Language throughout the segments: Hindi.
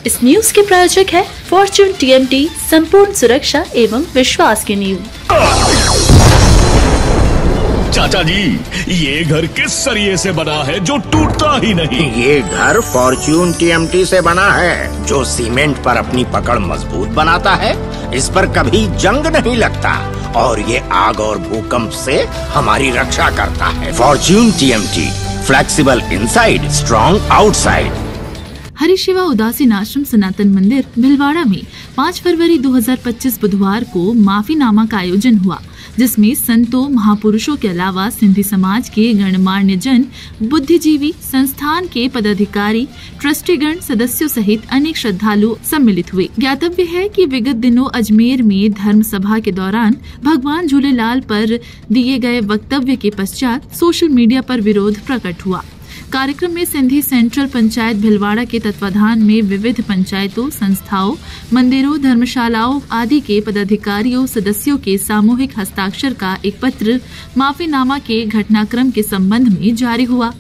इस न्यूज के प्रायोजक है फॉर्च्यून TMT, संपूर्ण सुरक्षा एवं विश्वास की नींव। चाचा जी, ये घर किस सरिये से बना है जो टूटता ही नहीं? ये घर फॉर्च्यून TMT से बना है, जो सीमेंट पर अपनी पकड़ मजबूत बनाता है। इस पर कभी जंग नहीं लगता और ये आग और भूकंप से हमारी रक्षा करता है। Fortune TMT, flexible inside, strong outside. Harishiva Udasin Ashram सनातन मंदिर भिलवाड़ा में 5 फरवरी 2025 बुधवार को माफीनामा का आयोजन हुआ, जिसमें संतों, महापुरुषों के अलावा सिंधी समाज के गणमान्य जन, बुद्धिजीवी, संस्थान के पदाधिकारी, ट्रस्टीगण, सदस्यों सहित अनेक श्रद्धालु सम्मिलित हुए। ज्ञातव्य है कि विगत दिनों अजमेर में धर्म सभा के दौरान भगवान झूलेलाल पर दिए गए वक्तव्य के पश्चात सोशल मीडिया पर विरोध प्रकट हुआ। कार्यक्रम में सिंधी सेंट्रल पंचायत भिलवाड़ा के तत्वाधान में विविध पंचायतों, संस्थाओं, मंदिरों, धर्मशालाओं आदि के पदाधिकारियों, सदस्यों के सामूहिक हस्ताक्षर का एक पत्र माफीनामा के घटनाक्रम के संबंध में जारी हुआ।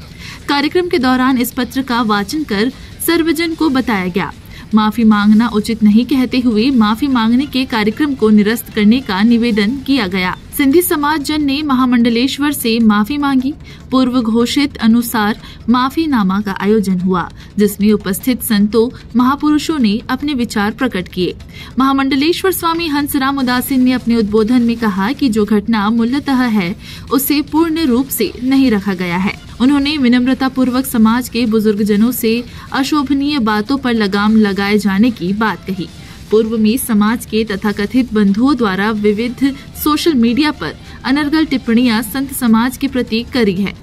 कार्यक्रम के दौरान इस पत्र का वाचन कर सर्वजन को बताया गया। माफी मांगना उचित नहीं कहते हुए माफी मांगने के कार्यक्रम को निरस्त करने का निवेदन किया गया। सिंधी समाज जन ने महामंडलेश्वर से माफी मांगी। पूर्व घोषित अनुसार माफीनामा का आयोजन हुआ, जिसमें उपस्थित संतों, महापुरुषों ने अपने विचार प्रकट किए। महामंडलेश्वर स्वामी हंसराम उदासीन ने अपने उद्बोधन में कहा कि जो घटना मूलतः है, उसे पूर्ण रूप से नहीं रखा गया है। उन्होंने विनम्रता पूर्वक समाज के बुजुर्ग जनों से अशोभनीय बातों पर लगाम लगाए जाने की बात कही। पूर्व में समाज के तथाकथित बंधुओं द्वारा विविध सोशल मीडिया पर अनर्गल टिप्पणियां संत समाज के प्रति करी है,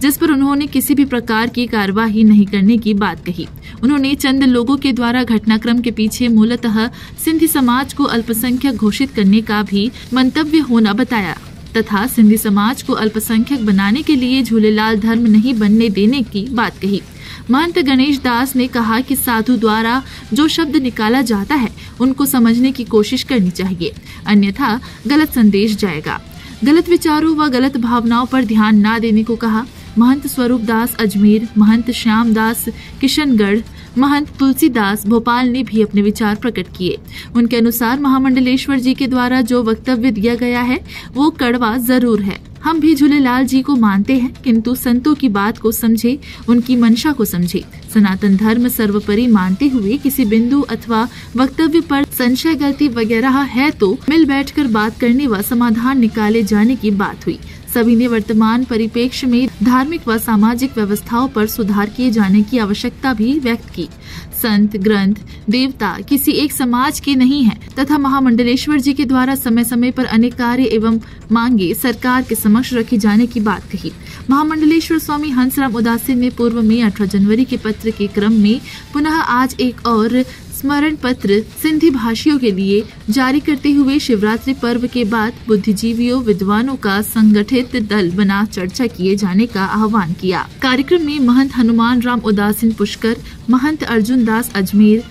जिस पर उन्होंने किसी भी प्रकार की कार्यवाही नहीं करने की बात कही। उन्होंने चंद लोगों के द्वारा घटनाक्रम के पीछे मूलतः सिंधी समाज को अल्पसंख्यक घोषित करने का भी मंतव्य होना बताया तथा सिंधी समाज को अल्पसंख्यक बनाने के लिए झूलेलाल धर्म नहीं बनने देने की बात कही। महंत गणेश दास ने कहा कि साधु द्वारा जो शब्द निकाला जाता है, उनको समझने की कोशिश करनी चाहिए, अन्यथा गलत संदेश जाएगा। गलत विचारों व गलत भावनाओं पर ध्यान न देने को कहा। महंत स्वरूप दास अजमेर, महंत श्याम दास किशनगढ़, महंत तुलसीदास भोपाल ने भी अपने विचार प्रकट किए। उनके अनुसार महामंडलेश्वर जी के द्वारा जो वक्तव्य दिया गया है, वो कड़वा जरूर है। हम भी झूलेलाल जी को मानते हैं, किंतु संतों की बात को समझे, उनकी मंशा को समझे। सनातन धर्म सर्वोपरि मानते हुए किसी बिंदु अथवा वक्तव्य पर संशय, गलती वगैरह है तो मिल बैठकर बात करने व समाधान निकाले जाने की बात हुई। सभी ने वर्तमान परिप्रेक्ष्य में धार्मिक व सामाजिक व्यवस्थाओं पर सुधार किए जाने की आवश्यकता भी व्यक्त की। संत, ग्रंथ, देवता किसी एक समाज के नहीं है तथा महामंडलेश्वर जी के द्वारा समय समय पर अनेक कार्य एवं मांगे सरकार के समक्ष रखी जाने की बात कही। महामंडलेश्वर स्वामी हंसराम उदासीन ने पूर्व में 18 जनवरी के पत्र के क्रम में पुनः आज एक और स्मरण पत्र सिंधी भाषियों के लिए जारी करते हुए शिवरात्रि पर्व के बाद बुद्धिजीवियों, विद्वानों का संगठित दल बना चर्चा किए जाने का आह्वान किया। कार्यक्रम में महंत हनुमान राम उदासीन पुष्कर, महंत अर्जुन दास अजमेर,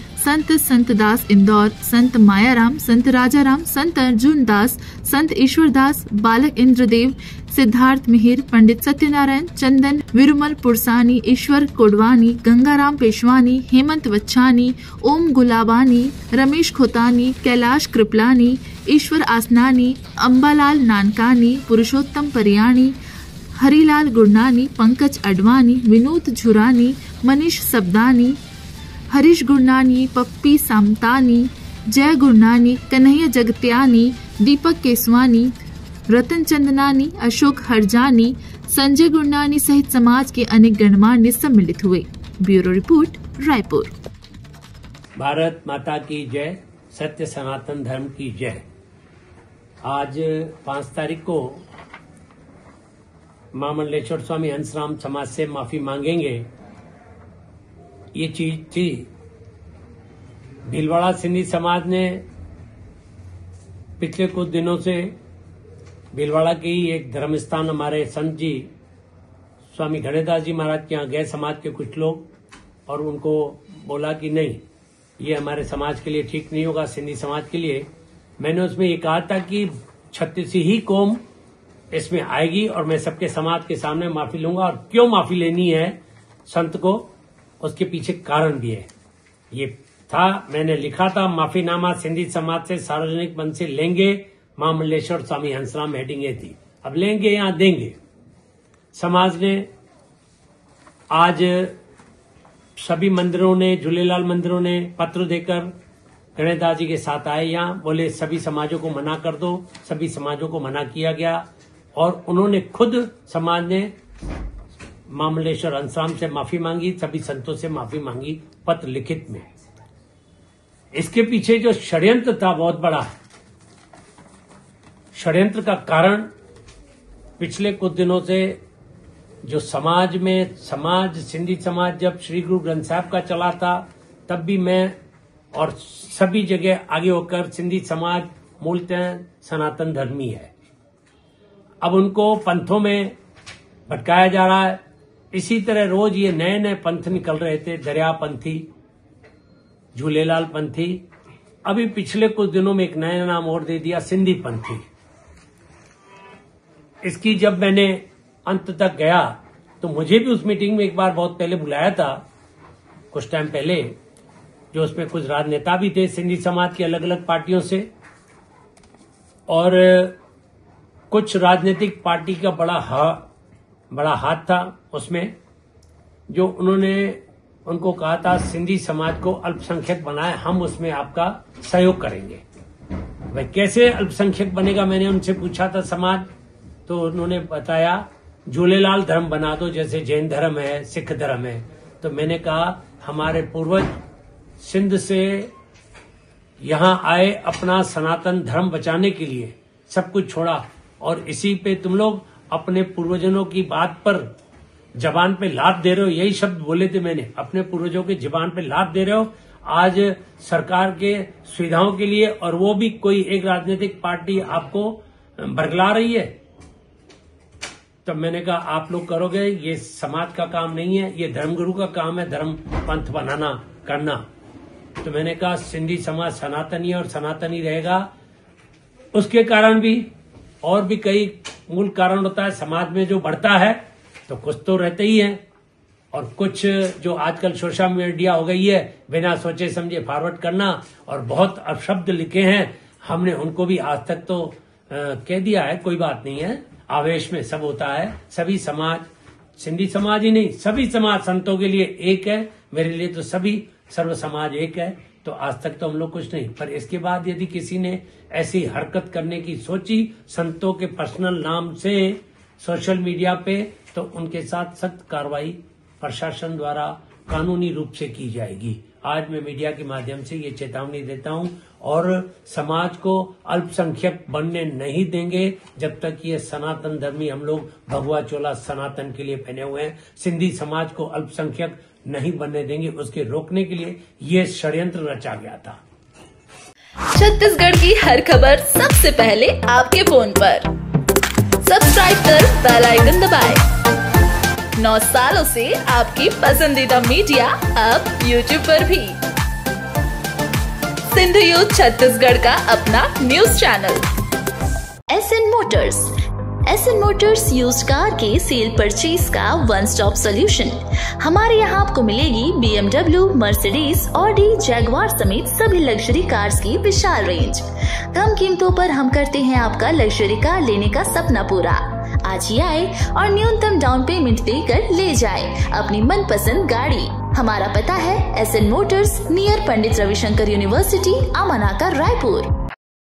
संत दास इंदौर, संत मायाराम, संत राजाराम, संत अर्जुन दास, संत ईश्वर दास, बालक इंद्रदेव, सिद्धार्थ मिहिर, पंडित सत्यनारायण, चंदन विरुमल पुरसानी, ईश्वर कोडवानी, गंगाराम पेशवानी, हेमंत वच्छानी, ओम गुलाबानी, रमेश खोतानी, कैलाश कृपलानी, ईश्वर आसनानी, अंबालाल नानकानी, पुरुषोत्तम परियाणी, हरिलाल गुरनानी, पंकज अडवाणी, विनोद झुरानी, मनीष सबदानी, हरीश गुरनानी, पप्पी सामतानी, जय गुरनानी, कन्हैया जगत्यानी, दीपक केसवानी, रतन चंदनानी, अशोक हरजानी, संजय गुरनानी सहित समाज के अनेक गणमान्य सम्मिलित हुए। Bureau report, Raipur. भारत माता की जय, सत्य सनातन धर्म की जय। आज 5 तारीख को महामंडलेश्वर स्वामी हंसराम समाज से माफी मांगेंगे, ये चीज थी। भिलवाड़ा सिंधी समाज ने पिछले कुछ दिनों से भिलवाड़ा के ही एक धर्म स्थान हमारे संत जी स्वामी गणेशदास जी महाराज के यहाँ गए समाज के कुछ लोग, और उनको बोला कि नहीं, ये हमारे समाज के लिए ठीक नहीं होगा, सिंधी समाज के लिए। मैंने उसमें ये कहा था कि 36 ही कौम इसमें आएगी और मैं सबके समाज के सामने माफी लूंगा, और क्यों माफी लेनी है संत को, उसके पीछे कारण भी है। ये था, मैंने लिखा था माफीनामा सिंधी समाज से सार्वजनिक मंच से लेंगे, महामंडलेश्वर स्वामी हंसराम हेडिंग ये थी। अब लेंगे या देंगे। समाज ने आज सभी मंदिरों ने, झूलेलाल मंदिरों ने पत्र देकर गणेशदास जी के साथ आए, यहाँ बोले सभी समाजों को मना कर दो। सभी समाजों को मना किया गया और उन्होंने खुद समाज ने महामंडलेश्वर हंसराम से माफी मांगी, सभी संतों से माफी मांगी पत्र लिखित में। इसके पीछे जो षड्यंत्र था बहुत बड़ा, षड्यंत्र का कारण पिछले कुछ दिनों से जो समाज में सिंधी समाज जब श्री गुरु ग्रंथ साहब का चला था, तब भी मैं और सभी जगह आगे होकर सिंधी समाज मूलतः सनातन धर्मी है। अब उनको पंथों में भटकाया जा रहा है। इसी तरह रोज ये नए नए पंथ निकल रहे थे, दरिया पंथी, झूलेलाल पंथी। अभी पिछले कुछ दिनों में एक नया नाम और दे दिया, सिंधी पंथी। इसकी जब मैंने अंत तक गया तो मुझे भी उस मीटिंग में एक बार बहुत पहले बुलाया था, कुछ टाइम पहले, जो उसमें कुछ राजनेता भी थे सिंधी समाज की अलग अलग पार्टियों से, और कुछ राजनीतिक पार्टी का बड़ा हाथ था उसमें, जो उनको कहा था सिंधी समाज को अल्पसंख्यक बनाए, हम उसमें आपका सहयोग करेंगे। भाई कैसे अल्पसंख्यक बनेगा, मैंने उनसे पूछा था समाज, तो उन्होंने बताया झूलेलाल धर्म बना दो, जैसे जैन धर्म है, सिख धर्म है। तो मैंने कहा हमारे पूर्वज सिंध से यहां आए अपना सनातन धर्म बचाने के लिए, सब कुछ छोड़ा, और इसी पे तुम लोग अपने पूर्वजों की बात पर जबान पे लात दे रहे हो। यही शब्द बोले थे मैंने, अपने पूर्वजों के जबान पे लात दे रहे हो आज सरकार के सुविधाओं के लिए, और वो भी कोई एक राजनीतिक पार्टी आपको बरगला रही है। तब मैंने कहा आप लोग करोगे, ये समाज का काम नहीं है, ये धर्मगुरु का काम है धर्म पंथ बनाना करना। तो मैंने कहा सिंधी समाज सनातनी है और सनातनी रहेगा। उसके कारण भी और भी कई मूल कारण होता है। समाज में जो बढ़ता है तो कुछ तो रहते ही है, और कुछ जो आजकल सोशल मीडिया हो गई है, बिना सोचे समझे फॉरवर्ड करना, और बहुत अपशब्द लिखे हैं, हमने उनको भी आज तक तो कह दिया है, कोई बात नहीं है, आवेश में सब होता है। सभी समाज, सिंधी समाज ही नहीं, सभी समाज संतों के लिए एक है, मेरे लिए तो सभी सर्व समाज एक है। तो आज तक तो हम लोग कुछ नहीं, पर इसके बाद यदि किसी ने ऐसी हरकत करने की सोची संतों के पर्सनल नाम से सोशल मीडिया पे, तो उनके साथ सख्त कार्रवाई प्रशासन द्वारा कानूनी रूप से की जाएगी। आज मैं मीडिया के माध्यम से ये चेतावनी देता हूं, और समाज को अल्पसंख्यक बनने नहीं देंगे जब तक ये सनातन धर्मी हम लोग भगवा चोला सनातन के लिए पहने हुए हैं। सिंधी समाज को अल्पसंख्यक नहीं बनने देंगे, उसके रोकने के लिए ये षड्यंत्र रचा गया था। छत्तीसगढ़ की हर खबर सबसे पहले आपके फोन पर। सब्सक्राइब कर बेल आइकन दबाएं। 9 सालों से आपकी पसंदीदा मीडिया अब YouTube पर भी। सिंधु यूथ छत्तीसगढ़ का अपना news channel. SN Motors used car के सेल परचेज का वन स्टॉप सोल्यूशन। हमारे यहाँ आपको मिलेगी BMW, मर्सिडीज, ऑडी, जैगवार समेत सभी लग्जरी कार्स की विशाल रेंज। कम कीमतों पर हम करते हैं आपका लग्जरी कार लेने का सपना पूरा। आज ही आए और न्यूनतम डाउन पेमेंट देकर ले जाए अपनी मनपसंद गाड़ी। हमारा पता है SN Motors, near Pandit Ravishankar university, अमानाका, Raipur.